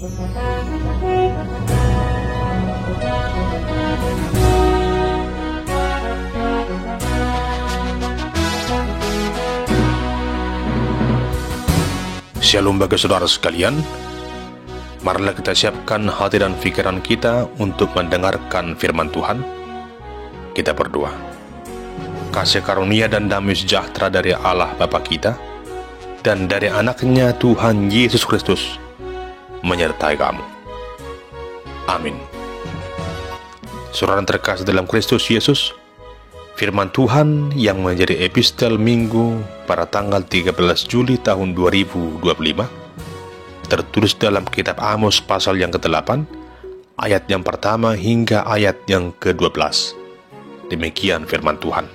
Shalom bagi saudara sekalian. Marilah kita siapkan hati dan pikiran kita untuk mendengarkan firman Tuhan. Kita berdoa. Kasih karunia dan damai sejahtera dari Allah Bapa kita dan dari anaknya Tuhan Yesus Kristus menyertai kamu. Amin. Saudara terkasih dalam Kristus Yesus, firman Tuhan yang menjadi epistel Minggu pada tanggal 13 Juli tahun 2025 tertulis dalam kitab Amos pasal yang ke-8, ayat yang pertama hingga ayat yang ke-12. Demikian firman Tuhan.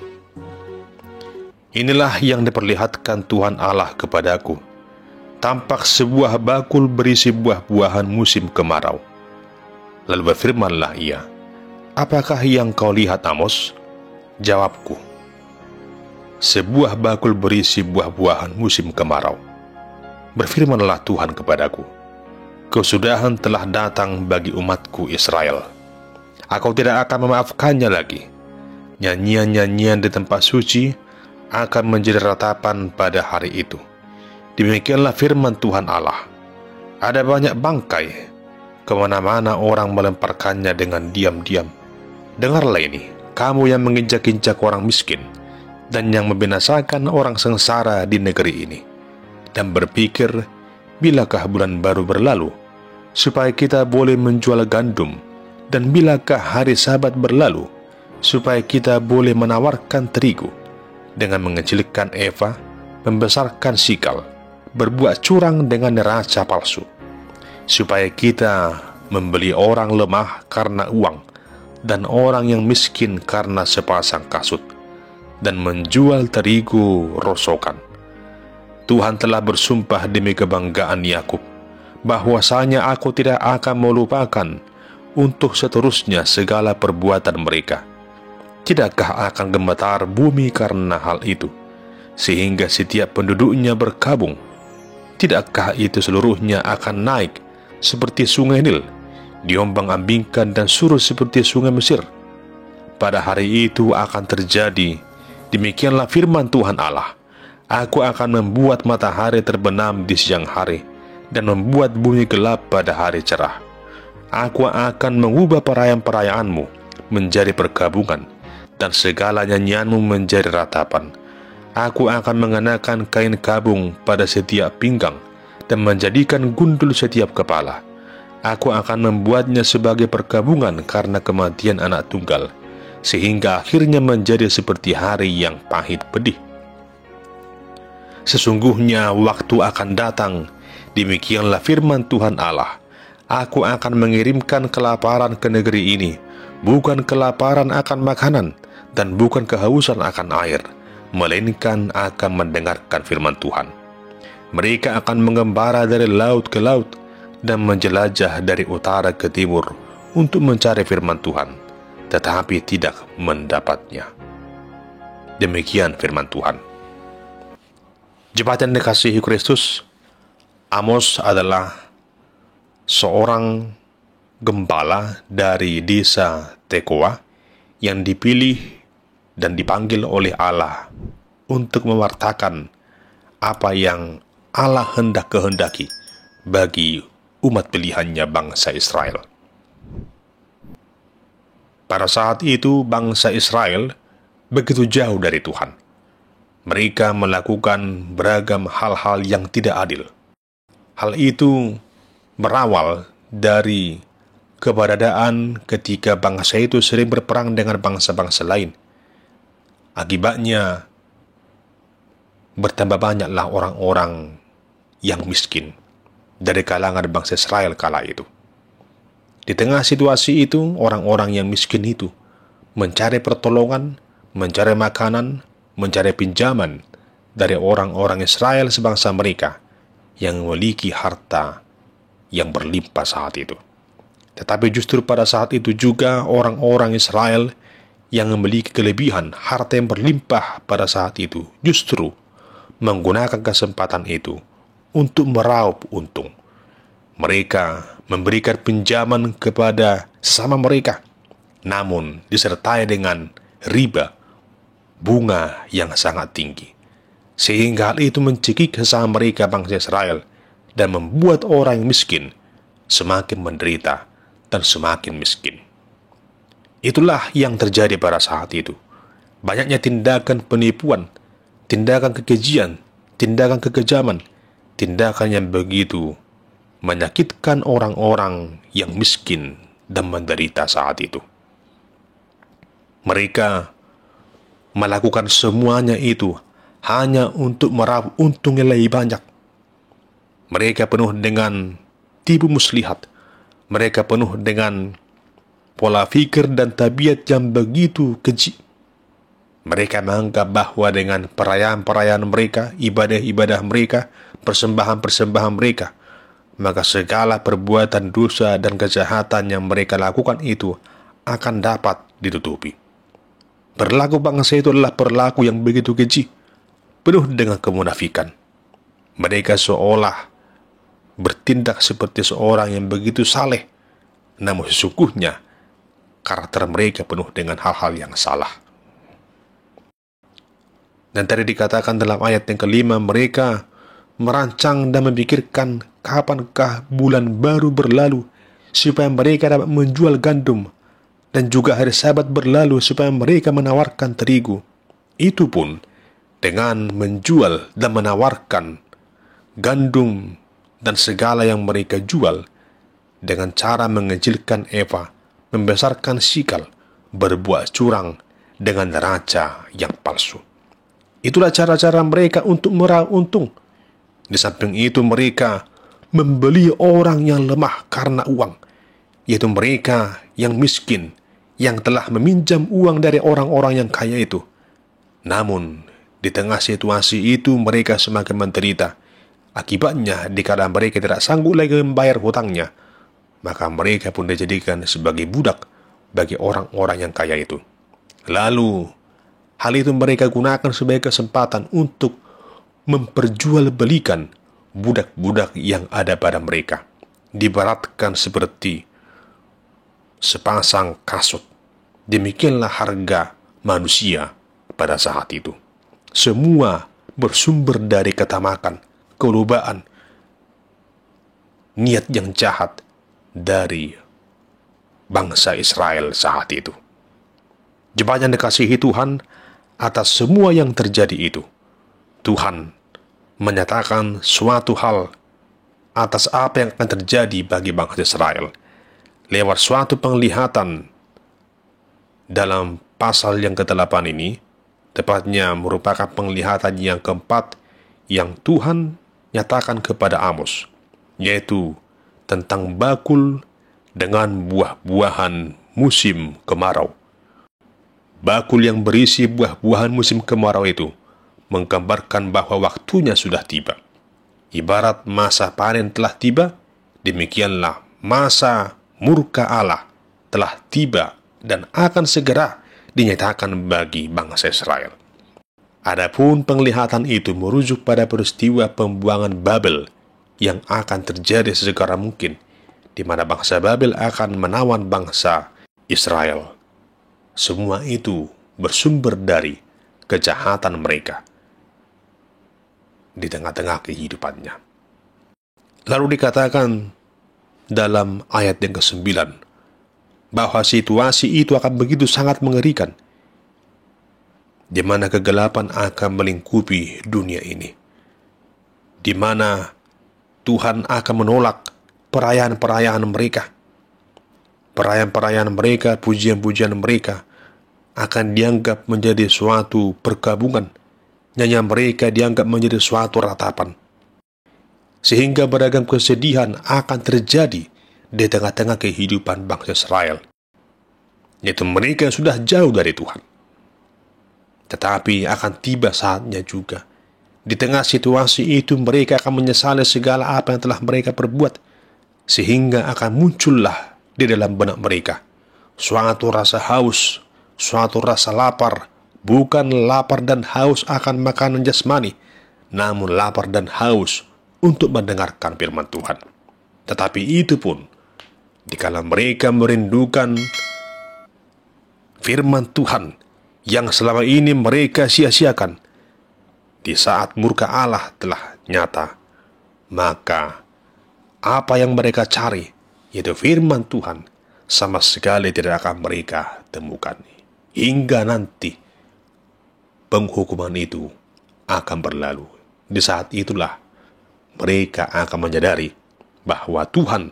Inilah yang diperlihatkan Tuhan Allah kepadaku. Tampak sebuah bakul berisi buah-buahan musim kemarau. Lalu berfirmanlah ia, "Apakah yang kau lihat, Amos?" Jawabku, "Sebuah bakul berisi buah-buahan musim kemarau." Berfirmanlah Tuhan kepadaku, "Kesudahan telah datang bagi umatku Israel. Aku tidak akan memaafkannya lagi. Nyanyian-nyanyian di tempat suci akan menjadi ratapan pada hari itu." Demikianlah firman Tuhan Allah. Ada banyak bangkai, kemana-mana orang melemparkannya dengan diam-diam. Dengarlah ini, kamu yang menginjak-injak orang miskin dan yang membinasakan orang sengsara di negeri ini, dan berpikir, bilakah bulan baru berlalu, supaya kita boleh menjual gandum, dan bilakah hari Sabat berlalu, supaya kita boleh menawarkan terigu, dengan mengecilkan eva, membesarkan sikal, berbuat curang dengan neraca palsu, supaya kita membeli orang lemah karena uang, dan orang yang miskin karena sepasang kasut, dan menjual terigu rosokan. Tuhan telah bersumpah demi kebanggaan Yakub, bahwasanya aku tidak akan melupakan untuk seterusnya segala perbuatan mereka. Tidakkah akan gemetar bumi karena hal itu, sehingga setiap penduduknya berkabung? Tidakkah itu seluruhnya akan naik seperti sungai Nil, diombang-ambingkan dan surut seperti sungai Mesir? Pada hari itu akan terjadi, demikianlah firman Tuhan Allah, aku akan membuat matahari terbenam di siang hari, dan membuat bumi gelap pada hari cerah. Aku akan mengubah perayaan-perayaanmu menjadi perkabungan, dan segala nyanyianmu menjadi ratapan. Aku akan mengenakan kain kabung pada setiap pinggang, dan menjadikan gundul setiap kepala. Aku akan membuatnya sebagai perkabungan karena kematian anak tunggal, sehingga akhirnya menjadi seperti hari yang pahit pedih. Sesungguhnya waktu akan datang, demikianlah firman Tuhan Allah, aku akan mengirimkan kelaparan ke negeri ini, bukan kelaparan akan makanan, dan bukan kehausan akan air, melainkan akan mendengarkan firman Tuhan. Mereka akan mengembara dari laut ke laut, dan menjelajah dari utara ke timur untuk mencari firman Tuhan, tetapi tidak mendapatnya. Demikian firman Tuhan. Jemaat yang dikasihi Kristus, Amos adalah seorang gembala dari desa Tekoa yang dipilih dan dipanggil oleh Allah untuk mewartakan apa yang Allah hendak kehendaki bagi umat pilihannya bangsa Israel. Pada saat itu bangsa Israel begitu jauh dari Tuhan. Mereka melakukan beragam hal-hal yang tidak adil. Hal itu berawal dari keberadaan ketika bangsa itu sering berperang dengan bangsa-bangsa lain. Akibatnya bertambah banyaklah orang-orang yang miskin dari kalangan bangsa Israel kala itu. Di tengah situasi itu, orang-orang yang miskin itu mencari pertolongan, mencari makanan, mencari pinjaman dari orang-orang Israel sebangsa mereka yang memiliki harta yang berlimpah saat itu. Tetapi justru pada saat itu juga orang-orang Israel yang memiliki kelebihan harta yang berlimpah pada saat itu justru menggunakan kesempatan itu untuk meraup untung. Mereka memberikan pinjaman kepada sesama mereka, namun disertai dengan riba, bunga yang sangat tinggi. Sehingga hal itu mencekik sesama mereka bangsa Israel dan membuat orang yang miskin semakin menderita dan semakin miskin. Itulah yang terjadi pada saat itu. Banyaknya tindakan penipuan, tindakan kekejian, tindakan kekejaman, tindakan yang begitu menyakitkan orang-orang yang miskin dan menderita saat itu. Mereka melakukan semuanya itu hanya untuk meraup untung yang lebih banyak. Mereka penuh dengan tipu muslihat. Mereka penuh dengan pola pikir dan tabiat yang begitu keji. Mereka menganggap bahwa dengan perayaan-perayaan mereka, ibadah-ibadah mereka, persembahan-persembahan mereka, maka segala perbuatan dosa dan kejahatan yang mereka lakukan itu akan dapat ditutupi. Perilaku bangsa itu adalah perilaku yang begitu keji, penuh dengan kemunafikan. Mereka seolah bertindak seperti seorang yang begitu saleh, namun sesungguhnya karakter mereka penuh dengan hal-hal yang salah. Dan tadi dikatakan dalam ayat yang kelima, mereka merancang dan memikirkan kapankah bulan baru berlalu supaya mereka dapat menjual gandum, dan juga hari Sabat berlalu supaya mereka menawarkan terigu. Itu pun dengan menjual dan menawarkan gandum dan segala yang mereka jual dengan cara mengecilkan Eva, membesarkan Sikal, berbuat curang dengan neraca yang palsu. Itulah cara-cara mereka untuk meraup untung. Di samping itu mereka membeli orang yang lemah karena uang, yaitu mereka yang miskin, yang telah meminjam uang dari orang-orang yang kaya itu. Namun, di tengah situasi itu mereka semakin menderita. Akibatnya, dikala mereka tidak sanggup lagi membayar hutangnya, maka mereka pun dijadikan sebagai budak bagi orang-orang yang kaya itu. Lalu, hal itu mereka gunakan sebagai kesempatan untuk memperjualbelikan budak-budak yang ada pada mereka. Diibaratkan seperti sepasang kasut. Demikianlah harga manusia pada saat itu. Semua bersumber dari ketamakan, kelubaan, niat yang jahat dari bangsa Israel saat itu. Jemaat yang dikasihi Tuhan, atas semua yang terjadi itu, Tuhan menyatakan suatu hal atas apa yang akan terjadi bagi bangsa Israel lewat suatu penglihatan dalam pasal yang ke-8 ini, tepatnya merupakan penglihatan yang keempat yang Tuhan nyatakan kepada Amos, yaitu tentang bakul dengan buah-buahan musim kemarau. Bakul yang berisi buah-buahan musim kemarau itu menggambarkan bahwa waktunya sudah tiba. Ibarat masa panen telah tiba, demikianlah masa murka Allah telah tiba dan akan segera dinyatakan bagi bangsa Israel. Adapun penglihatan itu merujuk pada peristiwa pembuangan Babel yang akan terjadi sesegera mungkin, di mana bangsa Babel akan menawan bangsa Israel. Semua itu bersumber dari kejahatan mereka di tengah-tengah kehidupannya. Lalu dikatakan dalam ayat yang ke-9 bahwa situasi itu akan begitu sangat mengerikan, di mana kegelapan akan melingkupi dunia ini, di mana Tuhan akan menolak perayaan-perayaan mereka. Perayaan-perayaan mereka, pujian-pujian mereka akan dianggap menjadi suatu perkabungan. Nyanyian mereka dianggap menjadi suatu ratapan. Sehingga beragam kesedihan akan terjadi di tengah-tengah kehidupan bangsa Israel, yaitu mereka yang sudah jauh dari Tuhan. Tetapi akan tiba saatnya juga, di tengah situasi itu mereka akan menyesali segala apa yang telah mereka perbuat, sehingga akan muncullah di dalam benak mereka suatu rasa haus, suatu rasa lapar, bukan lapar dan haus akan makanan jasmani, namun lapar dan haus untuk mendengarkan firman Tuhan. Tetapi itu pun dikala mereka merindukan firman Tuhan yang selama ini mereka sia-siakan, di saat murka Allah telah nyata, maka apa yang mereka cari, yaitu firman Tuhan, sama sekali tidak akan mereka temukan. Hingga nanti penghukuman itu akan berlalu. Di saat itulah mereka akan menyadari bahwa Tuhan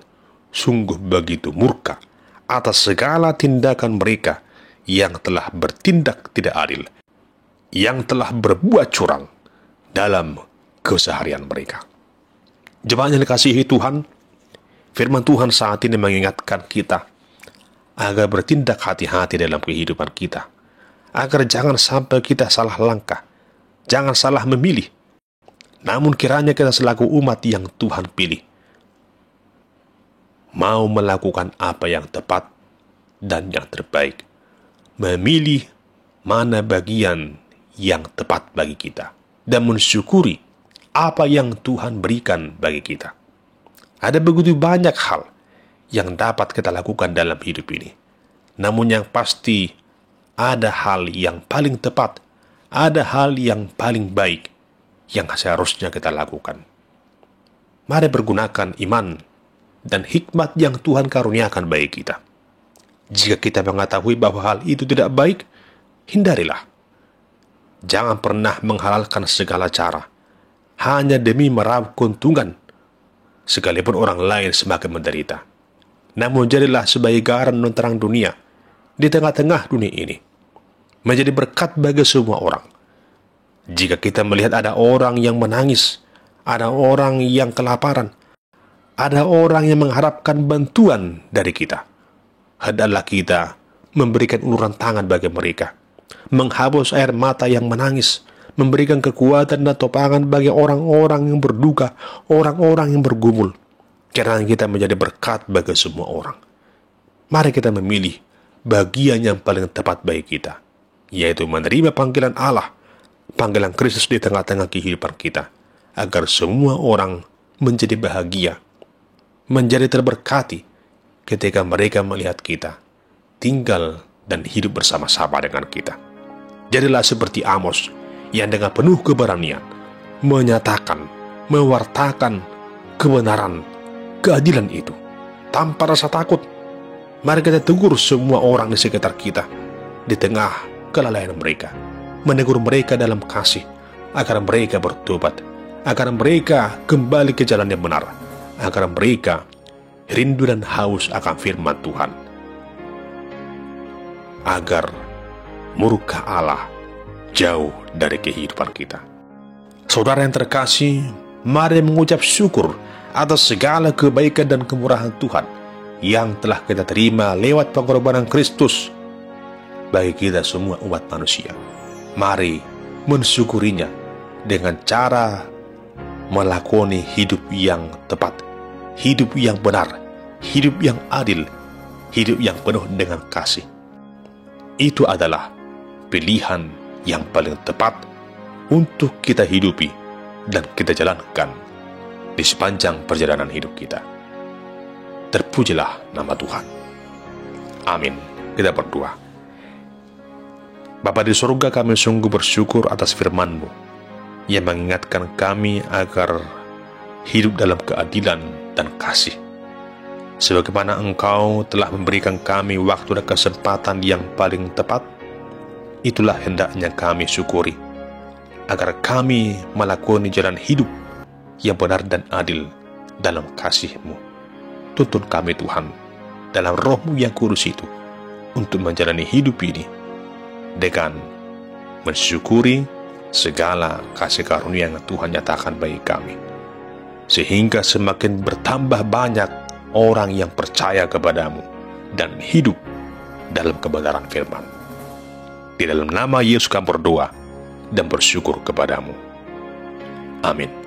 sungguh begitu murka atas segala tindakan mereka yang telah bertindak tidak adil, yang telah berbuat curang dalam keseharian mereka. Jemaat yang dikasihi Tuhan, firman Tuhan saat ini mengingatkan kita agar bertindak hati-hati dalam kehidupan kita, agar jangan sampai kita salah langkah, jangan salah memilih. Namun kiranya kita selaku umat yang Tuhan pilih, mau melakukan apa yang tepat dan yang terbaik, memilih mana bagian yang tepat bagi kita, dan mensyukuri apa yang Tuhan berikan bagi kita. Ada begitu banyak hal yang dapat kita lakukan dalam hidup ini. Namun yang pasti, ada hal yang paling tepat, ada hal yang paling baik yang seharusnya kita lakukan. Mari pergunakan iman dan hikmat yang Tuhan karuniakan bagi kita. Jika kita mengetahui bahwa hal itu tidak baik, hindarilah. Jangan pernah menghalalkan segala cara hanya demi meraup keuntungan, sekalipun orang lain semakin menderita. Namun jadilah sebagai garam dan terang dunia di tengah-tengah dunia ini, menjadi berkat bagi semua orang. Jika kita melihat ada orang yang menangis, ada orang yang kelaparan, ada orang yang mengharapkan bantuan dari kita, hendaklah kita memberikan uluran tangan bagi mereka, menghapus air mata yang menangis, memberikan kekuatan dan topangan bagi orang-orang yang berduka, orang-orang yang bergumul. Kiranya kita menjadi berkat bagi semua orang. Mari kita memilih bagian yang paling tepat bagi kita, yaitu menerima panggilan Allah, panggilan Kristus di tengah-tengah kehidupan kita, agar semua orang menjadi bahagia, menjadi terberkati ketika mereka melihat kita tinggal dan hidup bersama-sama dengan kita. Jadilah seperti Amos yang dengan penuh keberanian menyatakan, mewartakan kebenaran, keadilan itu tanpa rasa takut. Mari kita tegur semua orang di sekitar kita di tengah kelalaian mereka, menegur mereka dalam kasih agar mereka bertobat, agar mereka kembali ke jalan yang benar, agar mereka rindu dan haus akan firman Tuhan, agar murka Allah jauh dari kehidupan kita. Saudara yang terkasih, mari mengucap syukur atas segala kebaikan dan kemurahan Tuhan yang telah kita terima lewat pengorbanan Kristus bagi kita semua umat manusia. Mari mensyukurinya dengan cara melakoni hidup yang tepat, hidup yang benar, hidup yang adil, hidup yang penuh dengan kasih. Itu adalah pilihan yang paling tepat untuk kita hidupi dan kita jalankan di sepanjang perjalanan hidup kita. Terpujilah nama Tuhan. Amin. Kita berdoa. Bapa di surga, kami sungguh bersyukur atas firman-Mu yang mengingatkan kami agar hidup dalam keadilan dan kasih. Sebagaimana Engkau telah memberikan kami waktu dan kesempatan yang paling tepat, itulah hendaknya kami syukuri, agar kami melakoni jalan hidup yang benar dan adil dalam kasih-Mu. Tuntun kami Tuhan dalam Roh-Mu yang kudus itu untuk menjalani hidup ini dengan mensyukuri segala kasih karunia yang Tuhan nyatakan bagi kami, sehingga semakin bertambah banyak orang yang percaya kepadamu dan hidup dalam kebenaran firman. Di dalam nama Yesus kami berdoa dan bersyukur kepadamu. Amin.